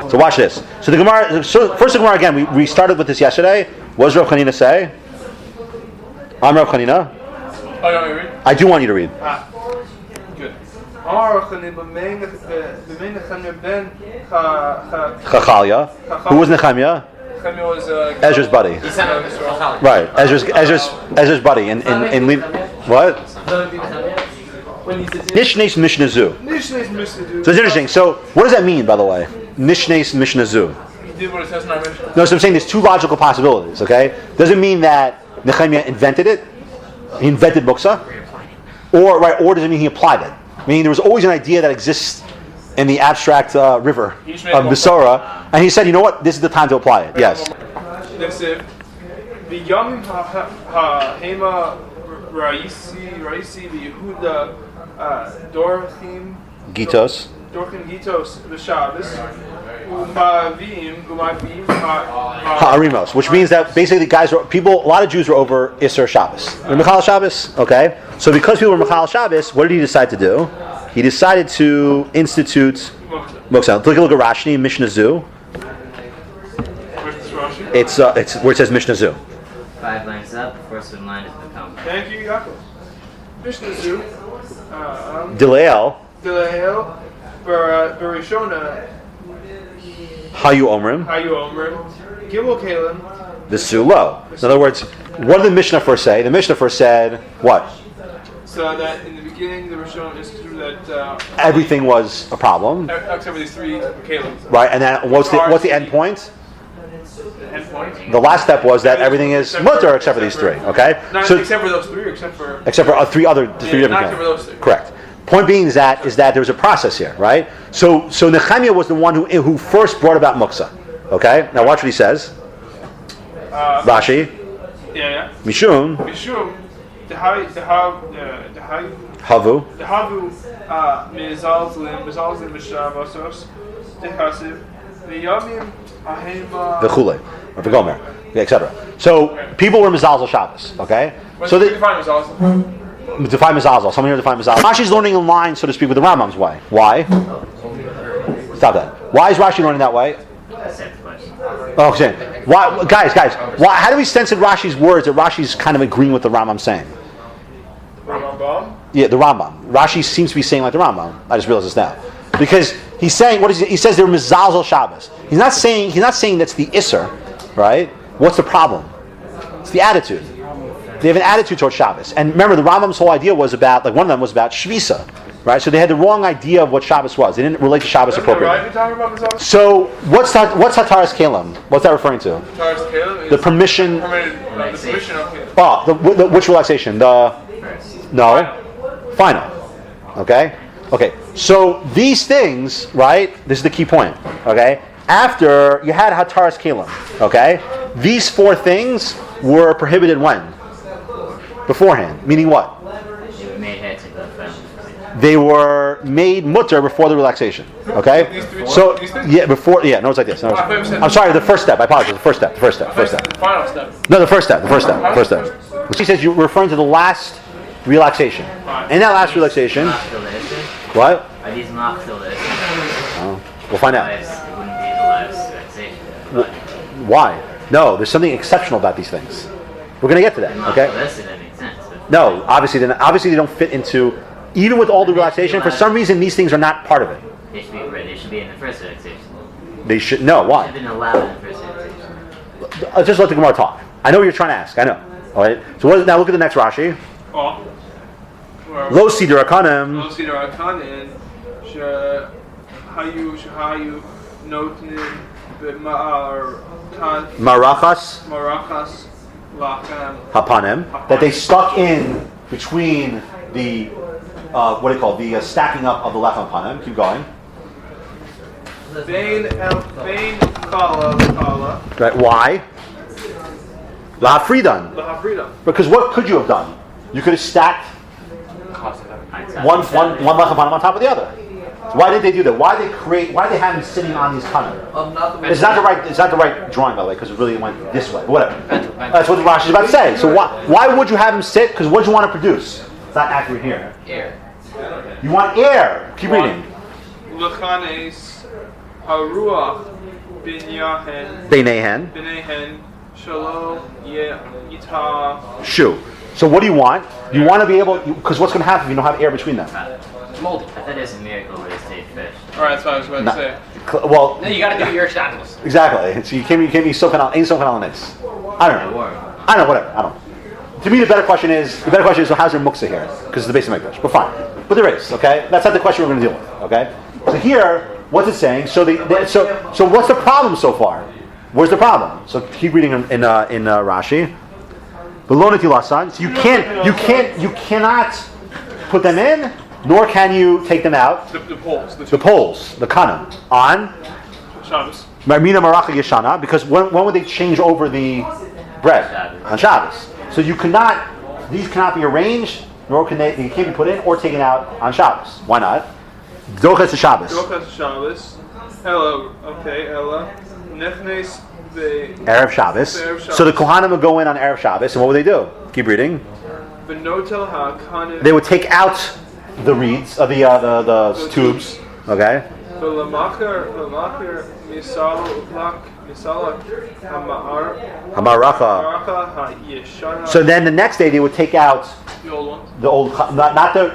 So watch this. So the Gemara, first the Gemara again, we started with this yesterday. What does Rav Chanina say? I'm Rav Chanina. Oh, you want me to read? I do want you to read. Good. Chachalia. Who was Nehemiah? Nehemiah was Ezra's buddy. Right. Ezra's buddy. In what? Nishnes Mishnazu. So it's interesting. So what does that mean, by the way? Nishnes Mishnazu. Did what it says in our Mishnah. No, so I'm saying there's two logical possibilities. Okay, doesn't mean that Nehemiah invented it. He invented Muktzeh, or does it mean he applied it? Meaning there was always an idea that exists in the abstract river of Besora, and he said, you know what, this is the time to apply it. Yes. Gitos. Ha'arimos, which means that basically a lot of Jews were over Isser Shabbos. Mechal Shabbos, okay? So because people were Mechal Shabbos, what did he decide to do? He decided to institute Muktzeh. Take a look at Rashi, Mishnah Zu. It's where it says Mishnah Zu. 5 lines up, first in line is the count. Thank you, Yaakov. Mishnah Zu. Dilael. Barishona. Hayu Omrim. Gimel Kalim. The Sulo. In other words, what did the Mishnah first say? The Mishnah first said what? So that in the beginning the Rishon is true that everything was a problem. Except for these 3 Kalim. Right, and then what's the end point? The end point. The last step was that everything is mutter except for these 3. Okay. Not so, except for those 3, except for 3 different. Not except for those 3. Correct. Point being is that there's a process here, right? So Nehemiah was the one who first brought about Muktzeh. Okay. Now watch what he says. Rashi. Yeah. Mishum. The Havu. Mezalzlim Mishabasos. The Chasiv. The Yamim Ahema. The Chule. Or the Gomer. Etc. So people were Mezalzel Shabbos. Okay. So they define Mezalzel. Define Mazazel. Someone here define Mazazel. Rashi's learning in line, so to speak, with the Rambam's way. Why? Stop that. Why is Rashi learning that way? Oh, okay. Why, guys? Why? How do we sense in Rashi's words that Rashi's kind of agreeing with the Rambam saying? Rambam? Yeah, the Rambam. Rashi seems to be saying like the Rambam. I just realized this now, because he's saying what is he says they're Mazazel Shabbos. He's not saying that's the Isser, right? What's the problem? It's the attitude. They have an attitude towards Shabbos. And remember, the Rambam's whole idea was about, like one of them was about Shvisa, right? So they had the wrong idea of what Shabbos was. They didn't relate to Shabbos appropriately. So what's Hataras Kalim? What's that referring to? Hataras Kalim is the permission. The permission of Kalim. Oh, which relaxation? Final. Okay. So these things, right? This is the key point. Okay. After you had Hataras Kalim, okay, these 4 things were prohibited when? Beforehand, meaning what? They were made mutter before the relaxation. Okay, so before. No, it's like this. No, I'm sorry. The first step. I apologize. The first step. The final step. No, the first step. She says you're referring to the last relaxation. In that last relaxation, what? Are these machzolis? We'll find out. Why? No, there's something exceptional about these things. We're going to get to that. Okay. No, obviously they don't fit into, even with all the relaxation, for some reason these things are not part of it. They should be in the first relaxation. They should, no, why? They've been allowed in the first relaxation. Just let the Gemara talk. I know what you're trying to ask, I know. Alright, so now look at the next Rashi. Lo Siddur Akanim. Hayu Notnin Marachas Hapanem, that they stuck in between the the stacking up of the lechem panem. Keep going. Right? Why? Lahafridan. Because what could you have done? You could have stacked one lechem panem on top of the other. Why did they do that? Why did they have him sitting on these panem? It's not the right drawing, by the way, because it really went this way. Whatever. That's what the Rashi is about to say. So why would you have him sit? Because what do you want to produce? It's not accurate here. Air. You want air. Keep reading. Haruach binyahen Beinehen. Shalom Yita. Shu. So what do you want? You want to be able, because what's going to happen if you don't have air between them? Moldy. I thought it was a miracle where they stayed fresh. Alright, that's what I was about to say. Well, No, you gotta do your shackles. exactly. So you can't be soaking on this. I don't know. I don't know. Whatever. I don't know. To me, the better question is, so how's there muktzeh here? Because it's the base of Mikdash. But fine. But there is. Okay. That's not the question we're going to deal with. Okay. So here, what's it saying? So so what's the problem so far? Where's the problem? So keep reading in Rashi. So you cannot put them in, nor can you take them out. The poles. The poles, the kanim, on Shabbos. Marmina Maracha Yeshana, because when would they change over the bread? Shabbos. On Shabbos. So these cannot be arranged, nor can they can't be put in or taken out on Shabbos. Why not? Dochas to Shabbos. Dochas Shabbos. Ella. Okay, Ella. Nechnes the Erev Shabbos. So the Kohanim would go in on Erev Shabbos, and what would they do? Keep reading. Benotel ha-kanim. They would take out the reeds of the tubes. Okay. V'lamacher misalak Hamaracha. Maracha ha-yeshana. So then the next day they would take out The old ones. the old, not the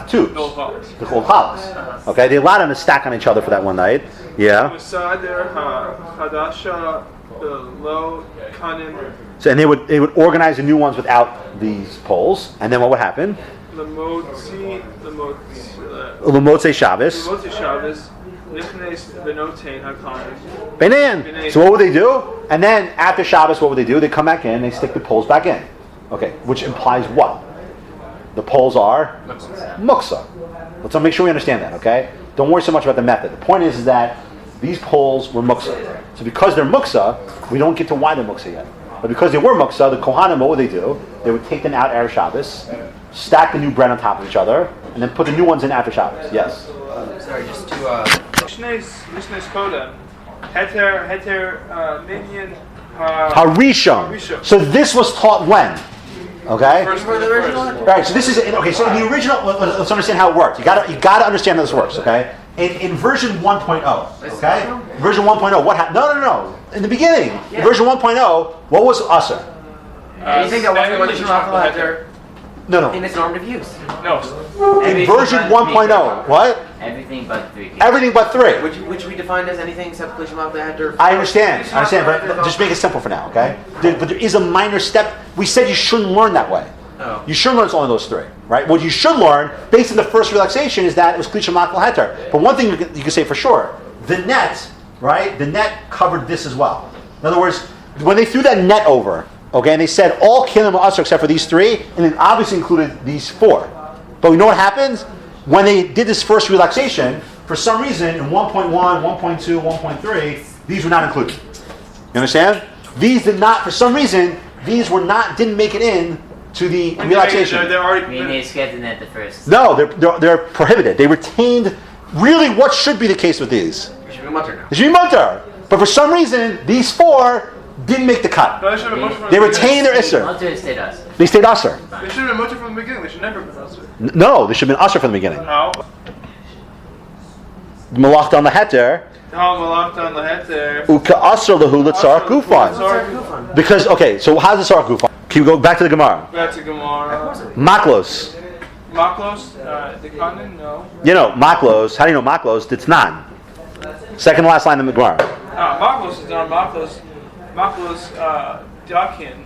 tubes, The old hops. the old challahs. Okay, they allowed them to stack on each other for that one night. Yeah. Misader ha-hadasha below kanim. So and they would organize the new ones without these poles, and then what would happen? Lemotzi U'Motzei Shabbos. Shabbos. Nichnes benotein ha-kanim. Beinan. So what would they do? And then after Shabbos, what would they do? They come back in, they stick the poles back in. Okay, which implies what? The poles are muktzeh. Let's make sure we understand that, okay? Don't worry so much about the method. The point is that these poles were muktzeh. So because they're muktzeh, we don't get to why they're muktzeh yet. But because they were muktzeh, the Kohanim, what would they do? They would take them out Erev Shabbos, stack the new bread on top of each other, and then put the new ones in after Shabbos. Yes? Sorry, just to Mishneh Kodem. Heter Minyan Harishon. So this was taught when? Okay? First. Right, so this is, okay, so in the original, let's understand how it works. You gotta understand how this works, okay? In version 1.0, okay? Version 1.0, what happened? No. In the beginning, in version 1.0, what was Asr? anything that wasn't what you had there No. in its normative use. No. In version 1.0, what? Everything but 3. Everything but 3. Which we defined as anything except Klishim Al I understand, but just make it simple for now, okay? But there is a minor step. We said you shouldn't learn that way. Oh. You should learn it's only those 3, right? What you should learn, based on the first relaxation, is that it was Kli Shamak Heter. But one thing you can say for sure, the net, right? The net covered this as well. In other words, when they threw that net over, okay, and they said all Kilim are Asr except for these 3, and it obviously included these 4. But we know what happens? When they did this first relaxation, for some reason, in 1.1, 1.2, 1.3, these were not included. You understand? These did not, for some reason, didn't make it in to the relaxation. They're already. I mean, they skipped in at the first. No, they're prohibited. They retained really what should be the case with these. It should be mutter now. It should be mutter. But for some reason, these 4 didn't make the cut. No, they should have been mutter from They the retained their Isser. Muktzeh stayed us. They stayed Asr. beginning. They should have been mutter from the beginning. They should never have been Asr. No, they should have been Asr from the beginning. How? Malach on the heter. How malach on the heter. Uka Asr lehu l'tzar gufan. Because, okay, so how's the tzar gufan? Can we go back to the Gemara? Back to Gemara. Maklos. Maklos, the kanin, no. You know, maklos. How do you know maklos? It's not. Second to last line of the Gemara. Maklos is not Maklos. Maklos, Dakin.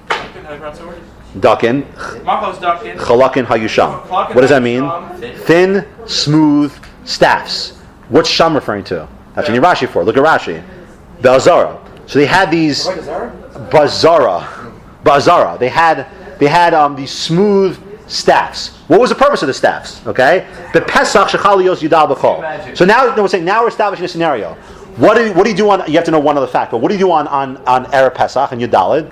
How do you pronounce the word? Dakin. Maklos Dakin. Chalakin hayusham. What does that mean? Thin, smooth staffs. What's sham referring to? That's what you need Rashi for. Look at Rashi. Bazara. So they had these Bazara. They had these smooth staffs. What was the purpose of the staffs? Okay, the Pesach shechalios yudal b'chol. So now we're establishing a scenario. What do you do on? You have to know one other fact. But what do you do on Erev Pesach and Yudalid?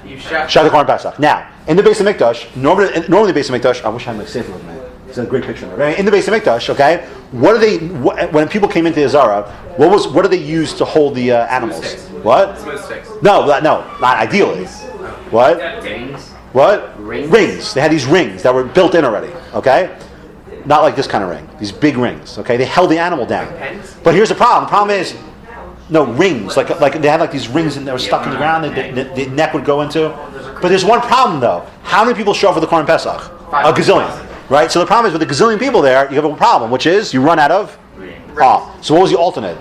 You Shach the Korban Pesach. Now in the base of Mikdash, normally the base of Mikdash. I wish I had my safe with me. It's a great picture. Right? In the base of Mikdash, okay. When people came into the Zara, what do they use to hold the animals? Sticks. What? Smooth sticks. No, not ideally. What? Rings. What? Rings. Rings. They had these rings that were built in already. Okay. not like this kind of ring. These big rings. Okay, they held the animal down. Pens? But here's the problem. The problem is, no rings. Like they had like these rings and they were stuck in the ground. The neck would go into. But there's one problem though. How many people show up for the Korban Pesach? A gazillion, right? So the problem is with the gazillion people there, you have a problem, which is you run out of. So what was the alternate?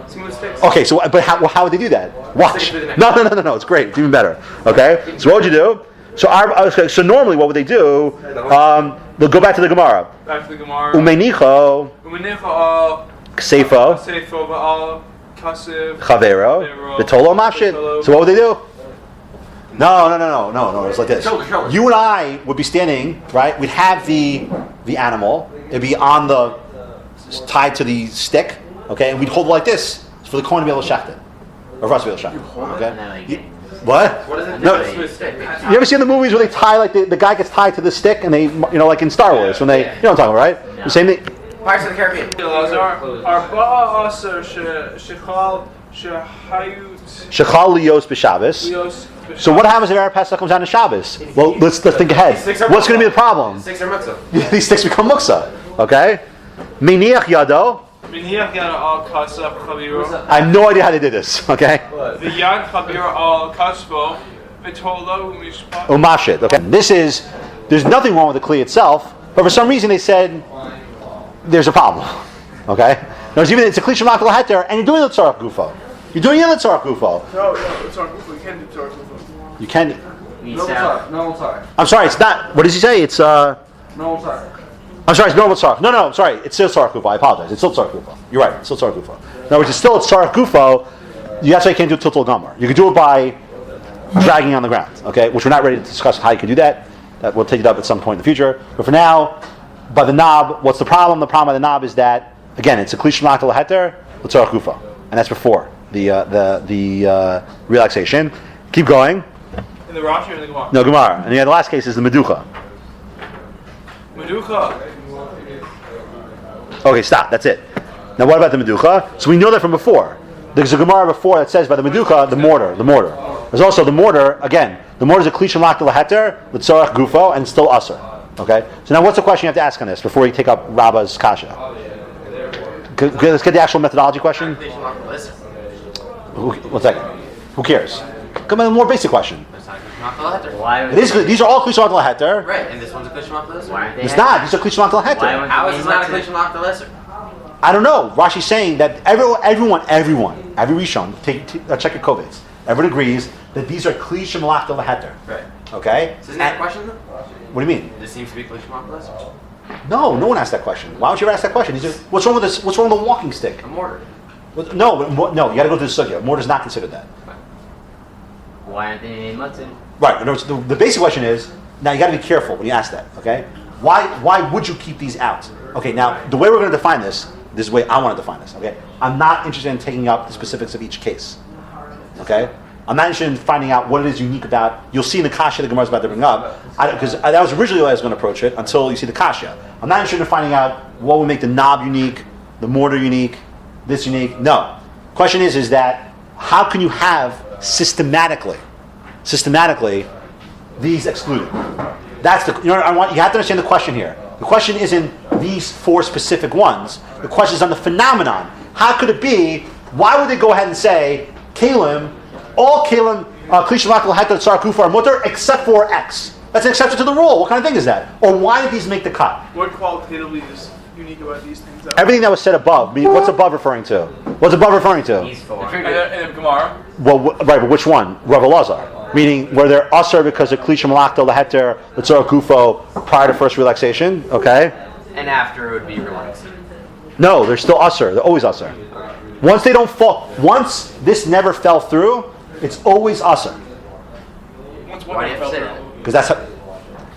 Smooth sticks. Okay, so but how would they do that? Watch. No. It's great. It's even better. Okay. So what would you do? So normally what would they do? They'll go back to the Gemara. Back to the Gemara. Umenicho. Al Ksefo. Seifo Al Kasiv. Chavero. Vitolo Mafshit. So what would they do? No. It's like this. You and I would be standing, right? We'd have the animal. It'd be on the tied to the stick, okay, and we'd hold it like this for the coin to be able to shacht it, or for us to be able to shacht it. Okay. What? What is it? No. Smooth stick. You ever seen the movies where they tie like the guy gets tied to the stick and they like in Star Wars when they you know what I'm talking about, right? Yeah. The same thing. Pirates of the Caribbean. Arba'a Aser Shechal Shehayut Shechal Lios b'Shabbos. Lios. So what happens if Erev Pesach comes down to Shabbos? Well, let's think ahead. What's going to be the problem? Sticks are muktzah. These sticks become muktzah. Okay. Miniach yado. Minhiach Yad Al Kasab Chaviro. I have no idea how they did this. Okay. The Yad Chaviro Al Kasbo. Vitolo Mishpat. Umashit. Okay. There's nothing wrong with the kli itself, but for some reason they said there's a problem. Okay. It's a kli shemak l'heter, and you're doing the tzarach gufo. You're doing it in the tzarach gufo. No, it's our Gufo. You can't do Tzarach Gufo. You can. Means out. No, I'm sorry. I'm sorry. It's not. What does he say? It's No, I'm sorry. I'm sorry. It's normal tzarach. No. I'm sorry. It's still tzarach gufo. I apologize. It's still tzarach gufo. You're right. It's still tzarach gufo. No, which is still tzarach gufo. That's why you can't do tiltul gomer. You can do it by dragging on the ground. Okay, which we're not ready to discuss how you can do that. That we'll take it up at some point in the future. But for now, by the knob, what's the problem? The problem by the knob is that again, it's a kli shemak l'heter l'tzarach gufo, and that's before the relaxation. Keep going. In the Rashi or in the Gemara? No, Gemara. And the last case is the meducha. Meducha. Okay, stop. That's it. Now, what about the meducha? So we know that from before. There's a Gemara before that says by the meducha, the mortar. There's also the mortar. Again, the mortar is a kli shemak l'heter l'tzarach gufo, and it's still aser. Okay. So now, what's the question you have to ask on this before we take up Rabba's kasha? Okay, let's get the actual methodology question. One second. Who cares? Come on, a more basic question. Why It is. These are all kli shemak l'heter. Right, and this one's a kli shemak l'heter. Why aren't they? It's not. These are kli shemak Why l'heter. aren't How they is it not a made kli shemak l'heter? I don't know. Rashi's saying that every Rishon, check your kovetz. Everyone agrees that these are kli shemak l'heter. Right. Okay. So isn't that a question though? What do you mean? This seems to be kli shemak l'heter. No one asked that question. Why would you ever ask that question? What's wrong with this? What's wrong with the walking stick? A mortar. No. You got to go to the sugya. Mortar's not considered that. Why aren't they made mutton? Right. In other words, the basic question is now you got to be careful when you ask that. Okay. Why would you keep these out? Okay. Now the way we're going to define this is the way I want to define this. Okay. I'm not interested in taking up the specifics of each case. Okay. I'm not interested in finding out what it is unique about. You'll see in the kasha the Gemara is about to bring up, because that was originally the way I was going to approach it until you see the kasha. I'm not interested in finding out what would make the knob unique, the mortar unique, this unique. No. Question is that how can you have systematically these excluded? That's the you have to understand the question here. The question isn't these four specific ones. The question is on the phenomenon. How could it be? Why would they go ahead and say kalim? All kalim, kli shemak l'heter tzarach gufo are mutter except for X. That's an exception to the rule. What kind of thing is that? Or why did these make the cut? What qualitatively is unique about these things? Everything that was said above. What's above referring to? What's above referring to? These four. And the Gemara. Well, right, but which one? Rav Elazar. Meaning, were there usher because of kli shemak l'heter tzarach gufo prior to first relaxation? Okay. And after it would be relaxing. No, they're still usher. They're always usher. Once they don't fall, once this never fell through, it's always usher. Once Why one do you have to say that? Because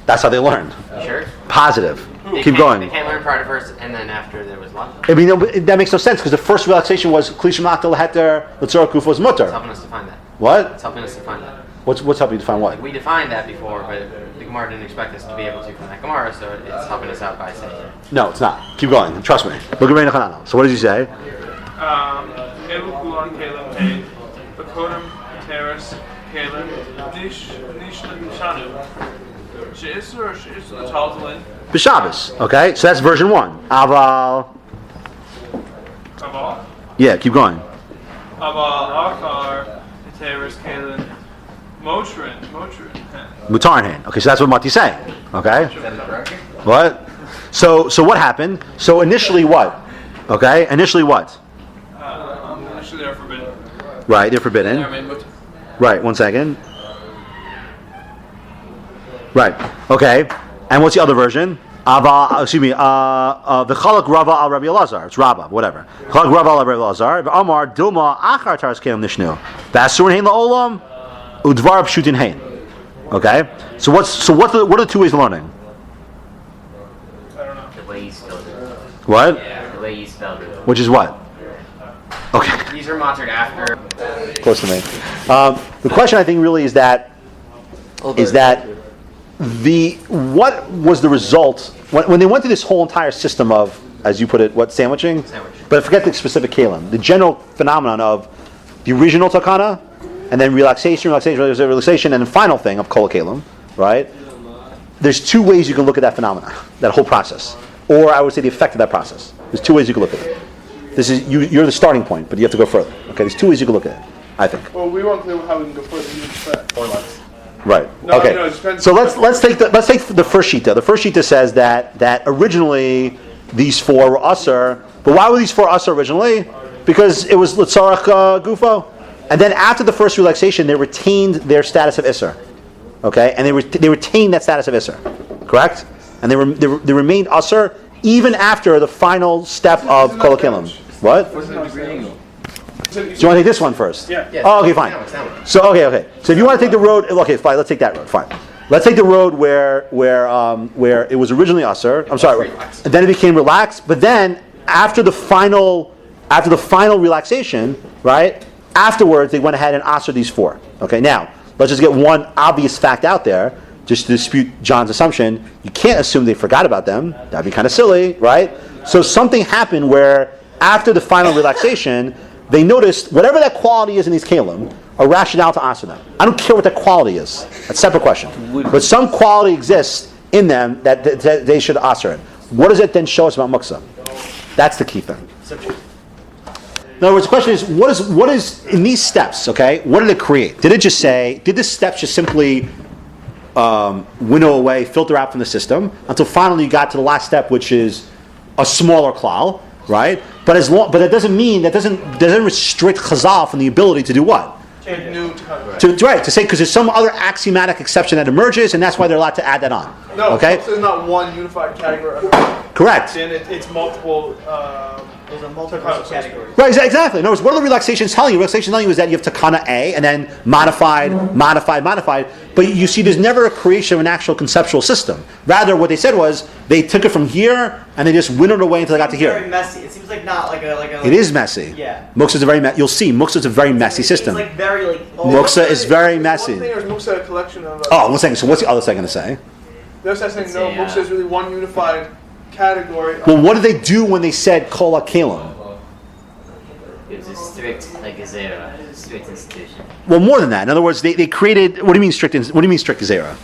that's how they learned. You sure? Positive. They Keep can't- going. They can't learn prior to first, and then after there was lunch. I mean, that makes no sense because the first relaxation was kli shemak l'heter l'tzarach gufo is It's mutter. helping us define that. What? It's helping us define that. What's helping you define what? We defined that before, but the Gemara didn't expect us to be able to from that Gemara, so it's helping us out by saying it. No, it's not. Keep going. Trust me. Look at Reina Chanano. So what did you say? Elu Kulon Kalim Pain. Bakodim Teres Kalim. Nish Shanu. She'isr or she'isr l'taltalin? B'Shabbos. Okay, so that's version 1. Aval. Aval? Yeah, keep going. Aval akar heteris kalin motrin. Mutar in hand. Okay, so that's what Mati's saying. Okay. What? So what happened? So initially what? Okay, initially what? Actually, they're forbidden. Right, they're forbidden. Right, 1 second. Right. Okay. And what's the other version? V'chalak Rava al Rabbi Elazar. It's Rabba, whatever. V'chalak Rava al Rabbi Elazar. V'amar Dilma achar taras kelim nishnu. V'asur hein la'olam udvar pshutin hein. Okay. So what are the two ways of learning? I don't know. The way you spelled it. What? The way you spelled it. Which is what? Okay. These are muttered after. Close to me. The question I think really is that what was the result when they went through this whole entire system of, as you put it, what, sandwiching? Sandwich. But forget the specific kalim. The general phenomenon of the original takana, and then relaxation, and the final thing of kol kalim, right? There's two ways you can look at that phenomenon, that whole process, or I would say the effect of that process. There's two ways you can look at it. This is you're the starting point, but you have to go further. Okay, there's two ways you can look at it, I think. Well, we want to know how we can go further. Or less. Right. No, okay. no, it depends. So let's take the first shita. The first shita says that originally these four were usher, but why were these four usher originally? Because it was litzarach gufo, and then after the first relaxation, they retained their status of isser. Okay, and they retained that status of isser, correct? And they remained usher even after the final step of kol hakelim. What? Do you want to take this one first? Yeah. Oh, okay, fine. So okay. So if you want to take the road, okay, fine. Let's take that road. Fine. Let's take the road where it was originally usher. I'm sorry. And then it became relaxed. But then after the final relaxation, right? Afterwards, they went ahead and ushered these four. Okay. Now let's just get one obvious fact out there, just to dispute John's assumption. You can't assume they forgot about them. That'd be kind of silly, right? So something happened where after the final relaxation, they noticed whatever that quality is in these kalim, a rationale to answer them. I don't care what that quality is. That's a separate question. But some quality exists in them that they should answer it. What does it then show us about muktzeh? That's the key thing. In other words, the question is, what is in these steps? Okay, what did it create? Did the steps just simply winnow away, filter out from the system until finally you got to the last step, which is a smaller klal, right? But that doesn't mean that doesn't restrict Chazal from the ability to do what? To say, because there's some other axiomatic exception that emerges, and that's why they're allowed to add that on. No, okay? So it's not one unified category. Correct. Then it's multiple. There's a multiple categories. Right, exactly. In other words, what are the relaxations telling you? Relaxation telling you is that you have takana A and then modified. But you see, there's never a creation of an actual conceptual system. Rather, what they said was they took it from here and they just winnowed away until they got to here. Very messy. It seems like not like a. It is messy. Yeah. Muktzeh is a very you'll see Muktzeh is a very messy system. It's like very like. Muktzeh is very messy. One thing is Muktzeh a collection of. Oh, 1 second. So what's the other thing going to say? They're saying no. Muktzeh is really one unified category. Well, what did they do when they said kol hakelim? It was a strict, like a zera, strict institution. Well, more than that. In other words, they created. What do you mean strict? What do you mean strict zera?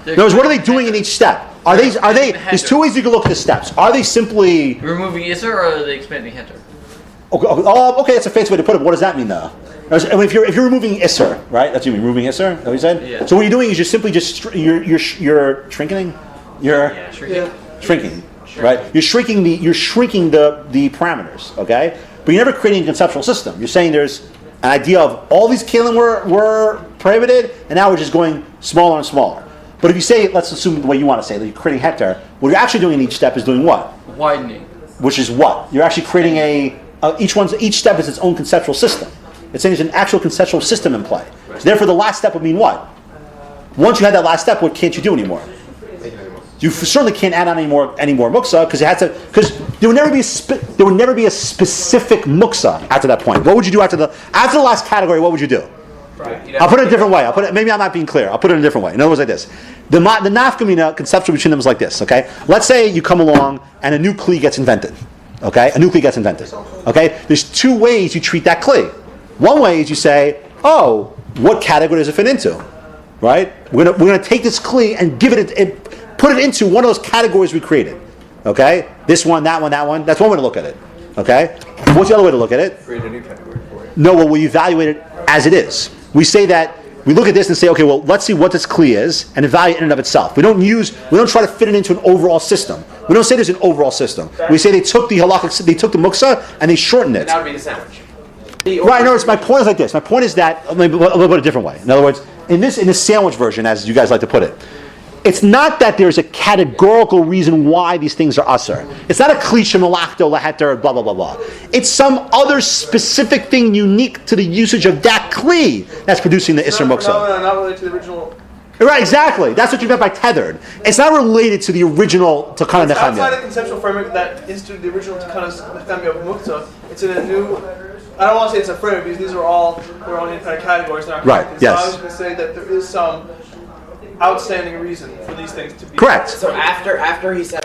In other words, what are they doing in each step? Are they? There's two ways you can look at the steps. Are they simply removing Isser or are they expanding Heter? Okay, that's a fancy way to put it. But what does that mean, though? I mean, if you're removing Isser, right? That's what you mean, removing Isser. Is that what you said? Yeah. So what you're doing is you're simply you're shrinking. Shrinking. Right? You're shrinking the parameters. Okay, but you're never creating a conceptual system. You're saying there's an idea of all these kalim were prohibited, and now we're just going smaller and smaller. But if you say, let's assume the way you want to say that you're creating hectare, what you're actually doing in each step is doing what? Widening. Which is what? You're actually creating each step is its own conceptual system. It's saying there's an actual conceptual system in play. So therefore, the last step would mean what? Once you had that last step, what can't you do anymore? You certainly can't add on any more muktzah because there would never be a specific muktzah after that point. What would you do after the last category? What would you do? Right. I'll put it a different way. Maybe I'm not being clear. I'll put it in a different way. In other words, like this: the nafkamina conceptual between them is like this. Okay, let's say you come along and a new kli gets invented. Okay, a new kli gets invented. Okay, there's two ways you treat that kli. One way is you say, oh, what category does it fit into? right? We're gonna take this kli and give it put it into one of those categories we created. Okay, this one, that one, that one. That's one way to look at it. Okay, what's the other way to look at it? Create a new category for it. No, well, we evaluate it as it is. We say that we look at this and say, okay, well, let's see what this kli is and evaluate in and of itself. We don't try to fit it into an overall system. We don't say there's an overall system. We say they took the halakha, they took the muktzeh and they shortened it. That would be the sandwich. Right, no, my point is like this. My point is that, maybe a little bit a different way. In other words, in this sandwich version, as you guys like to put it, it's not that there's a categorical reason why these things are asur. It's not a klisha malachto laheter blah blah blah blah. It's some other specific thing unique to the usage of that kli that's producing the isser muktzeh. Not related to the original. Right, exactly. That's what you meant by tethered. It's not related to the original Takana It's outside the Nechemia. conceptual framework that instituted the original Takana Nechemia of Muktzeh. It's in a new. I don't want to say it's a framework because these are all their own independent categories. They're not Right, connected. yes. So I was going to say that there is some outstanding reason for these things to be. Correct. So after he said